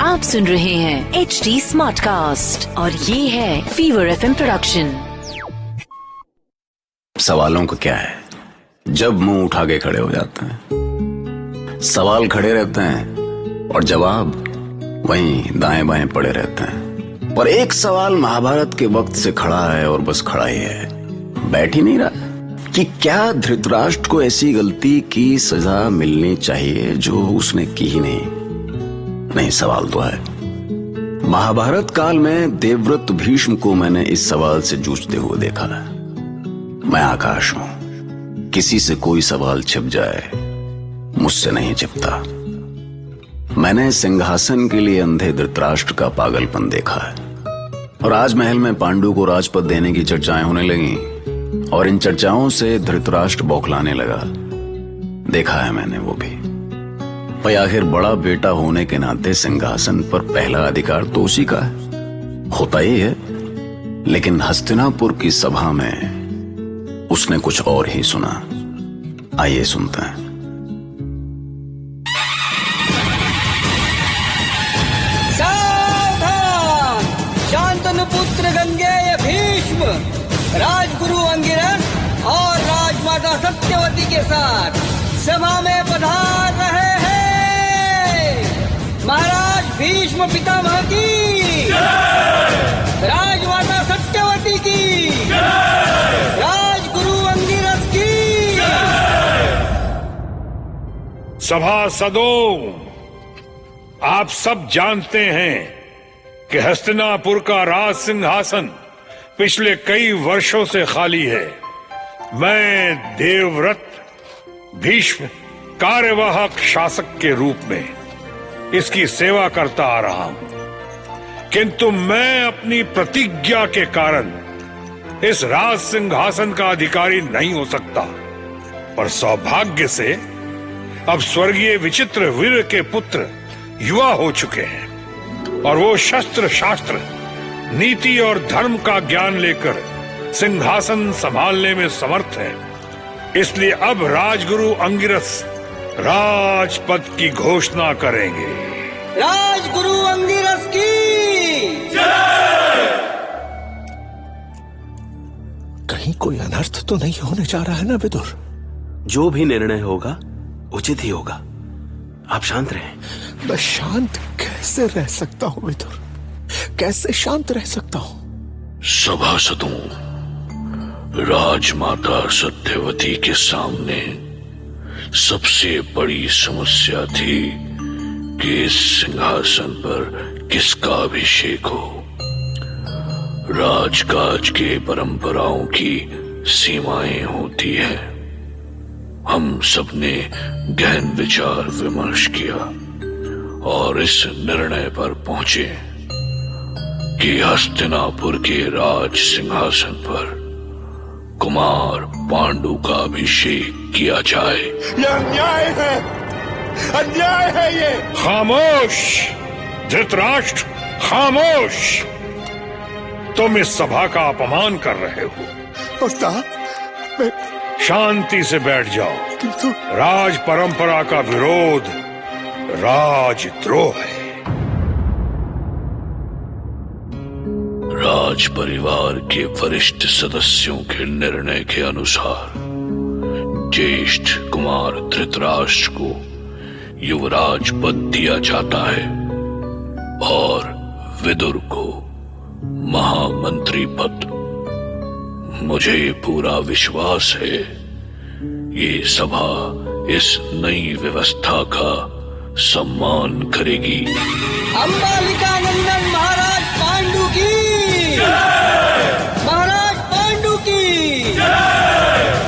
आप सुन रहे हैं HD स्मार्ट कास्ट और ये है फीवर FM प्रोडक्शन। सवालों का क्या है, जब मुंह उठा के खड़े हो जाते हैं। सवाल खड़े रहते हैं और जवाब वहीं दाएं बाएं पड़े रहते हैं। पर एक सवाल महाभारत के वक्त से खड़ा है और बस खड़ा ही है, बैठ ही नहीं रहा कि क्या धृतराष्ट्र को ऐसी गलती की सजा मिलनी चाहिए जो उसने की ही नहीं। सवाल तो है। महाभारत काल में देवव्रत भीष्म को मैंने इस सवाल से जूझते हुए देखा है। मैं आकाश हूं, किसी से कोई सवाल छिप जाए मुझसे नहीं छिपता। मैंने सिंहासन के लिए अंधे धृतराष्ट्र का पागलपन देखा है और राजमहल में पांडु को राजपद देने की चर्चाएं होने लगी और इन चर्चाओं से धृतराष्ट्र बौखलाने लगा। देखा है मैंने वो भी। भाई आखिर बड़ा बेटा होने के नाते सिंहासन पर पहला अधिकार तो उसी का है, होता ही है। लेकिन हस्तिनापुर की सभा में उसने कुछ और ही सुना। आइए सुनते हैं। सावधान! शांतनु पुत्र गंगेय भीष्म राजगुरु अंगिरस और राजमाता सत्यवती के साथ सभा में पधार रहे हैं। महाराज भीष्म पितामह की, राजमाता सत्यवती की, राजगुरु अंगिरस की। सभासदों, आप सब जानते हैं कि हस्तिनापुर का राज सिंहासन पिछले कई वर्षों से खाली है। मैं देवव्रत भीष्म कार्यवाहक शासक के रूप में इसकी सेवा करता आ रहा हूं, किंतु मैं अपनी प्रतिज्ञा के कारण इस राज सिंहासन का अधिकारी नहीं हो सकता। पर सौभाग्य से अब स्वर्गीय विचित्र वीर के पुत्र युवा हो चुके हैं और वो शस्त्र शास्त्र नीति और धर्म का ज्ञान लेकर सिंहासन संभालने में समर्थ है। इसलिए अब राजगुरु अंगिरस राजपद की घोषणा करेंगे। राजगुरु अंगिरस की जय! कहीं कोई अनर्थ तो नहीं होने जा रहा है ना विदुर? जो भी निर्णय होगा उचित ही होगा, आप शांत रहें। मैं शांत कैसे रह सकता हूं विदुर, कैसे शांत रह सकता हूं? सभासदों, राजमाता सत्यवती के सामने सबसे बड़ी समस्या थी कि इस सिंहासन पर किसका अभिषेक हो। राजकाज के परंपराओं की सीमाएं होती हैं। हम सबने गहन विचार विमर्श किया और इस निर्णय पर पहुंचे कि हस्तिनापुर के राज सिंहासन पर कुमार पांडु का अभिषेक किया जाए। यह अन्याय है, अन्याय है ये। खामोश धृतराष्ट्र, खामोश! तुम इस सभा का अपमान कर रहे हो। उस्ताद, मैं... शांति से बैठ जाओ। किंतु राज परंपरा का विरोध राजद्रोह है। राज परिवार के वरिष्ठ सदस्यों के निर्णय के अनुसार ज्येष्ठ कुमार धृतराष्ट्र को युवराज पद दिया जाता है और विदुर को महामंत्री पद। मुझे पूरा विश्वास है ये सभा इस नई व्यवस्था का सम्मान करेगी। अंबालिका नंदन महाराज पांडु की जय! महाराज पांडु की जय!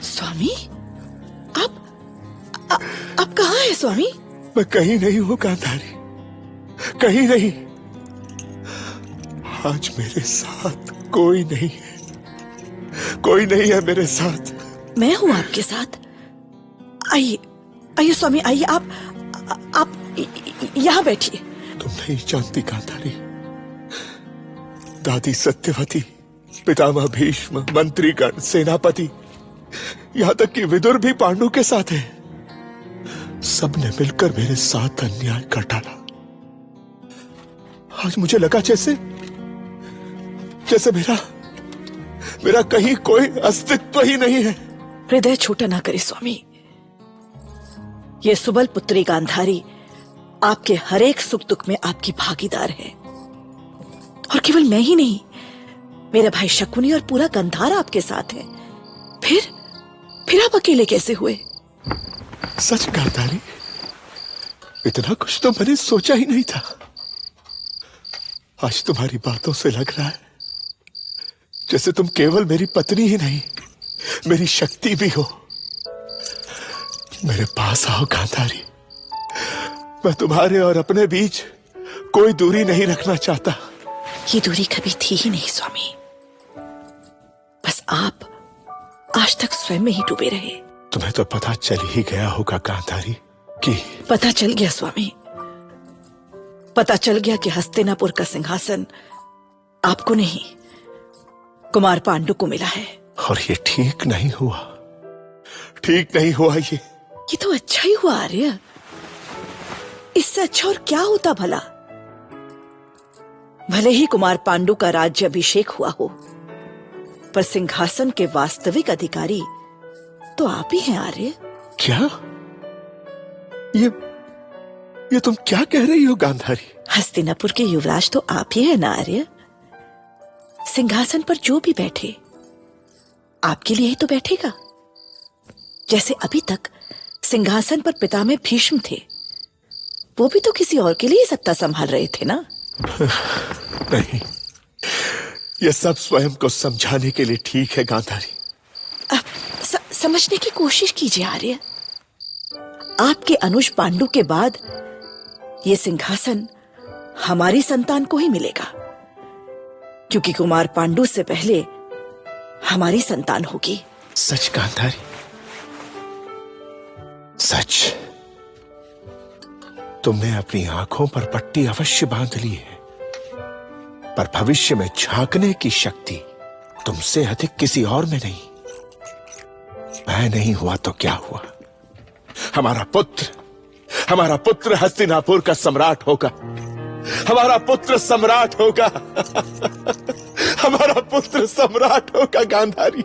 स्वामी, आप कहाँ हैं स्वामी? मैं कहीं नहीं हूं गांधारी, कहीं नहीं। आज मेरे साथ कोई नहीं है, कोई नहीं है मेरे साथ। मैं हूं आपके साथ। आइए आइए स्वामी, आइए। आप यहाँ बैठिए। तुम नहीं जानती गांधारी, दादी सत्यवती पितामह भीष्म, मंत्रीगण, सेनापति, यहां तक कि विदुर भी पांडु के साथ है। सबने मिलकर मेरे साथ अन्याय कर डाला। आज मुझे लगा जैसे मेरा कहीं कोई अस्तित्व ही नहीं है। हृदय छोटा ना करे स्वामी। ये सुबल पुत्री गांधारी आपके हर एक सुख दुख में आपकी भागीदार है। और केवल मैं ही नहीं, मेरा भाई शकुनी और पूरा गंधार आपके साथ है। फिर आप अकेले कैसे हुए? सच गांधारी, इतना कुछ तो मैंने सोचा ही नहीं था। आज तुम्हारी बातों से लग रहा है जैसे तुम केवल मेरी पत्नी ही नहीं, मेरी शक्ति भी हो। मेरे पास आओ गांधारी, मैं तुम्हारे और अपने बीच कोई दूरी नहीं रखना चाहता। ये दूरी कभी थी ही नहीं स्वामी। बस आप आज तक स्वयं में ही डूबे रहे। तुम्हें तो पता चल ही गया होगा गांधारी कि पता चल गया स्वामी। पता चल गया कि हस्तिनापुर का सिंहासन आपको नहीं, कुमार पांडु को मिला है। और ये ठीक नहीं हुआ, ठीक नहीं हुआ। ये तो अच्छा ही हुआ आर्य। इससे अच्छा और क्या होता भला? भले ही कुमार पांडु का राज्य अभिषेक हुआ हो, पर सिंहासन के वास्तविक अधिकारी तो आप ही हैं आर्य। क्या? ये तुम क्या कह रही हो गांधारी? हस्तिनापुर के युवराज तो आप ही हैं ना आर्य। सिंहासन पर जो भी बैठे आपके लिए ही तो बैठेगा। जैसे अभी तक सिंहासन पर पितामह भीष्म थे, वो भी तो किसी और के लिए सत्ता संभाल रहे थे ना? नहीं, ये सब स्वयं को समझाने के लिए ठीक है गांधारी। समझने की कोशिश कीजिए आर्य। आपके अनुज पांडु के बाद ये सिंहासन हमारी संतान को ही मिलेगा, क्योंकि कुमार पांडु से पहले हमारी संतान होगी। सच गांधारी, सच। तुमने अपनी आंखों पर पट्टी अवश्य बांध ली है, पर भविष्य में झांकने की शक्ति तुमसे अधिक किसी और में नहीं। मैं नहीं हुआ तो क्या हुआ? हमारा पुत्र हस्तिनापुर का सम्राट होगा। हमारा पुत्र सम्राट होगा। हमारा पुत्र सम्राट होगा गांधारी।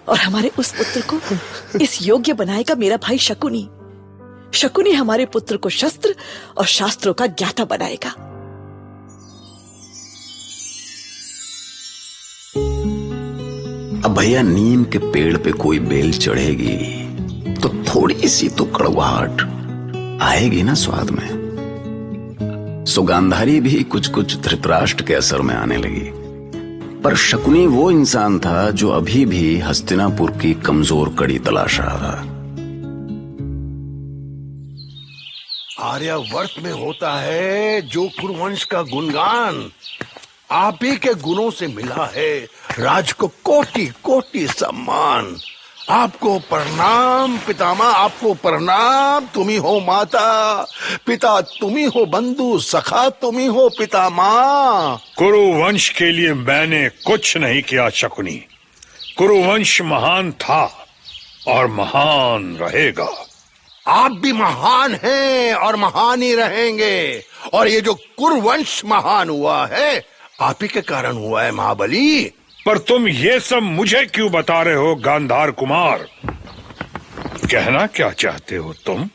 और हमारे उस पुत्र को इस योग्य बनाएगा मेरा भाई शकुनी। शकुनी हमारे पुत्र को शस्त्र और शास्त्रों का ज्ञाता बनाएगा। अब भैया, नीम के पेड़ पे कोई बेल चढ़ेगी तो थोड़ी सी तो कड़वाहट आएगी ना स्वाद में। सो गांधारी भी कुछ कुछ धृतराष्ट्र के असर में आने लगी। पर शकुनी वो इंसान था जो अभी भी हस्तिनापुर की कमजोर कड़ी तलाश रहा था। आर्यावर्त में होता है जो कुरुवंश का गुणगान आप ही के गुणों से मिला है। राज को कोटि कोटि सम्मान। आपको प्रणाम पितामह, आपको प्रणाम। तुम ही हो माता, पिता तुम ही हो, बंधु सखा तुम ही हो पितामह। कुरुवंश के लिए मैंने कुछ नहीं किया शकुनी। कुरुवंश महान था और महान रहेगा। आप भी महान हैं और महान ही रहेंगे। और ये जो कुरुवंश महान हुआ है आप ही के कारण हुआ है महाबली। पर तुम ये सब मुझे क्यों बता रहे हो गांधार कुमार? कहना क्या चाहते हो तुम?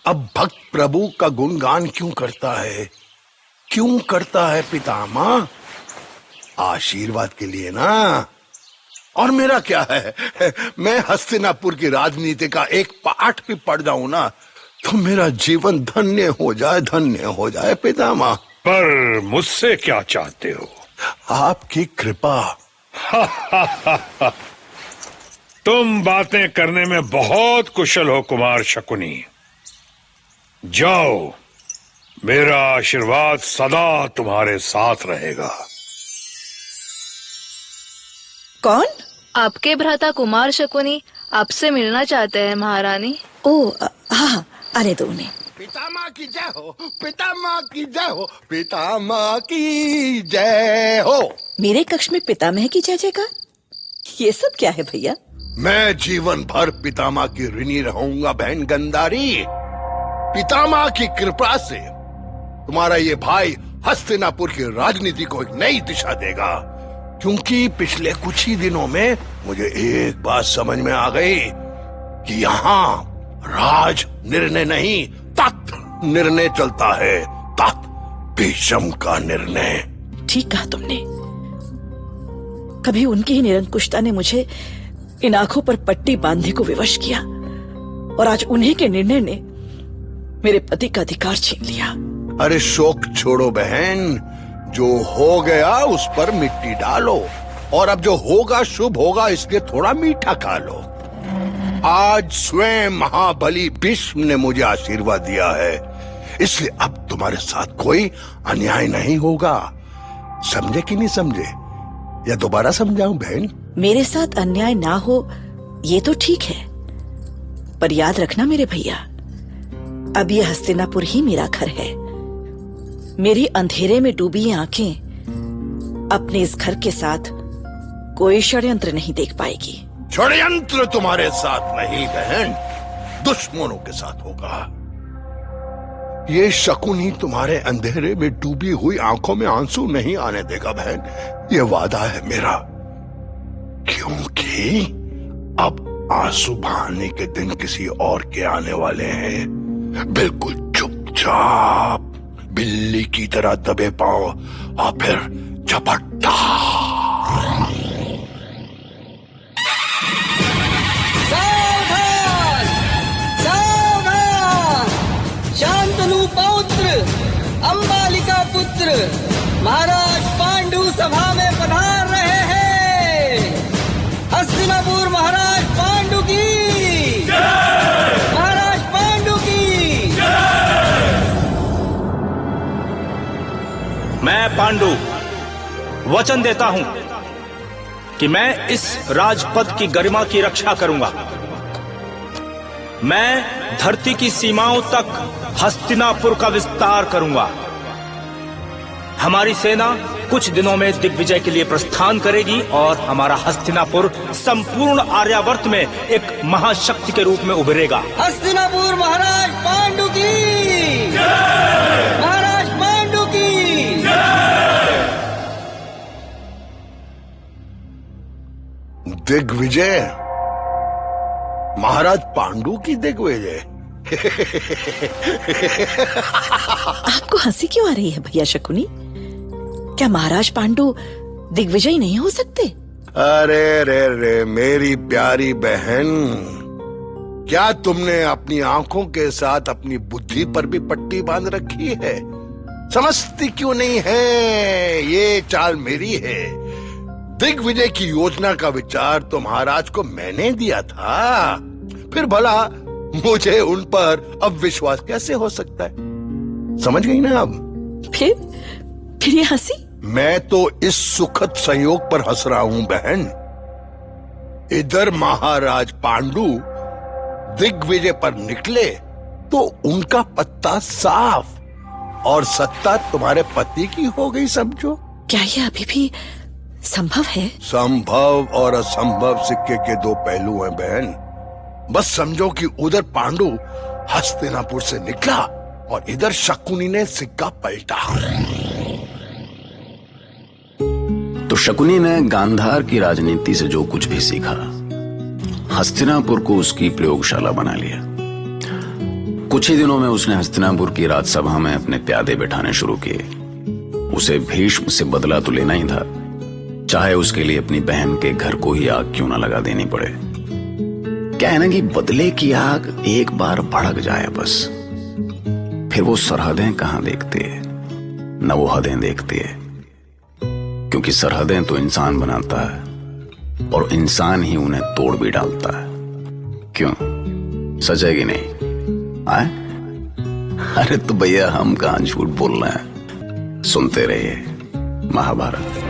अब भक्त प्रभु का गुणगान क्यों करता है? क्यों करता है पितामह? आशीर्वाद के लिए ना। और मेरा क्या है, मैं हस्तिनापुर की राजनीति का एक पाठ भी पढ़ जाऊं ना तो मेरा जीवन धन्य हो जाए, धन्य हो जाए पितामह। पर मुझसे क्या चाहते हो? आपकी कृपा। तुम बातें करने में बहुत कुशल हो कुमार शकुनी। जाओ, मेरा आशीर्वाद सदा तुम्हारे साथ रहेगा। कौन? आपके भ्राता कुमार शकुनी आपसे मिलना चाहते हैं महारानी। ओ हाँ, आने दो उन्हें। पितामह की जय हो, पितामह की जय हो, पितामह की जय हो। मेरे कक्ष में पितामह की जय जयकार, ये सब क्या है भैया? मैं जीवन भर पितामह की ऋणी रहूंगा बहन गंधारी। पितामह की कृपा से तुम्हारा ये भाई हस्तिनापुर की राजनीति को एक नई दिशा देगा, क्योंकि पिछले कुछ ही दिनों में मुझे एक बात समझ में आ गई कि यहाँ राज निर्णय नहीं तत् निर्णय चलता है। तत् भीष्म का निर्णय। ठीक कहा तुमने। कभी उनकी ही निरंकुशता ने मुझे इन आंखों पर पट्टी बांधने को विवश किया, और आज उन्हीं के निर्णय ने मेरे पति का अधिकार छीन लिया। अरे शोक छोड़ो बहन, जो हो गया उस पर मिट्टी डालो, और अब जो होगा शुभ होगा इसलिए थोड़ा मीठा खा लो। आज स्वयं महाबली भीष्म ने मुझे आशीर्वाद दिया है, इसलिए अब तुम्हारे साथ कोई अन्याय नहीं होगा। समझे कि नहीं समझे, या दोबारा समझाऊं बहन? मेरे साथ अन्याय ना हो ये तो ठीक है, पर याद रखना मेरे भैया, अब ये हस्तिनापुर ही मेरा घर है। मेरी अंधेरे में डूबी आंखें अपने इस घर के साथ कोई षड्यंत्र नहीं देख पाएगी। षड्यंत्र तुम्हारे साथ नहीं बहन, दुश्मनों के साथ होगा। ये शकुनी तुम्हारे अंधेरे में डूबी हुई आंखों में आंसू नहीं आने देगा बहन, ये वादा है मेरा। क्योंकि अब आंसू बहाने के दिन किसी और के आने वाले हैं। बिल्कुल चुपचाप बिल्ली की तरह दबे पाओ और फिर झपट्टा। सावधान, सावधान! शांतनु पौत्र, अंबालिका पुत्र महाराज पांडु सभा में पधार रहे हैं। हस्तिनापुर महाराज पांडु की जय! महाराज पांडु की जय! मैं पांडु वचन देता हूं कि मैं इस राजपद की गरिमा की रक्षा करूंगा। मैं धरती की सीमाओं तक हस्तिनापुर का विस्तार करूंगा। हमारी सेना कुछ दिनों में दिग्विजय के लिए प्रस्थान करेगी और हमारा हस्तिनापुर संपूर्ण आर्यावर्त में एक महाशक्ति के रूप में उभरेगा। हस्तिनापुर महाराज पांडु की जय! महाराज पांडु की जय! दिग्विजय, महाराज पांडु की दिग्विजय। आपको हंसी क्यों आ रही है भैया शकुनी? क्या महाराज पांडु दिग्विजय नहीं हो सकते? अरे रे रे मेरी प्यारी बहन, क्या तुमने अपनी आंखों के साथ अपनी बुद्धि पर भी पट्टी बांध रखी है? समझती क्यों नहीं है? ये चाल मेरी है। दिग्विजय की योजना का विचार तो महाराज को मैंने दिया था, फिर भला मुझे उन पर अब विश्वास कैसे हो सकता है? समझ गई ना अब? फिर ये हंसी? मैं तो इस सुखद संयोग पर हंस रहा हूं बहन। इधर महाराज पांडु दिग्विजय पर निकले तो उनका पत्ता साफ, और सत्ता तुम्हारे पति की हो गई समझो। क्या ये अभी भी संभव है? संभव और असंभव सिक्के के दो पहलू हैं बहन। बस समझो कि उधर पांडु हस्तिनापुर से निकला और इधर शकुनी ने सिक्का पलटा। तो शकुनी ने गांधार की राजनीति से जो कुछ भी सीखा, हस्तिनापुर को उसकी प्रयोगशाला बना लिया। कुछ ही दिनों में उसने हस्तिनापुर की राजसभा में अपने प्यादे बैठाने शुरू किए। उसे भीष्म से बदला तो लेना ही था, चाहे उसके लिए अपनी बहन के घर को ही आग क्यों ना लगा देनी पड़े। क्या है ना कि बदले की आग एक बार भड़क जाए बस, फिर वो सरहदें कहां देखते है, न वो हदें देखते है। क्योंकि सरहदें तो इंसान बनाता है और इंसान ही उन्हें तोड़ भी डालता है। क्यों, सच है कि नहीं? आए? अरे तो भैया हम कहां झूठ बोल रहे हैं। सुनते रहिए महाभारत।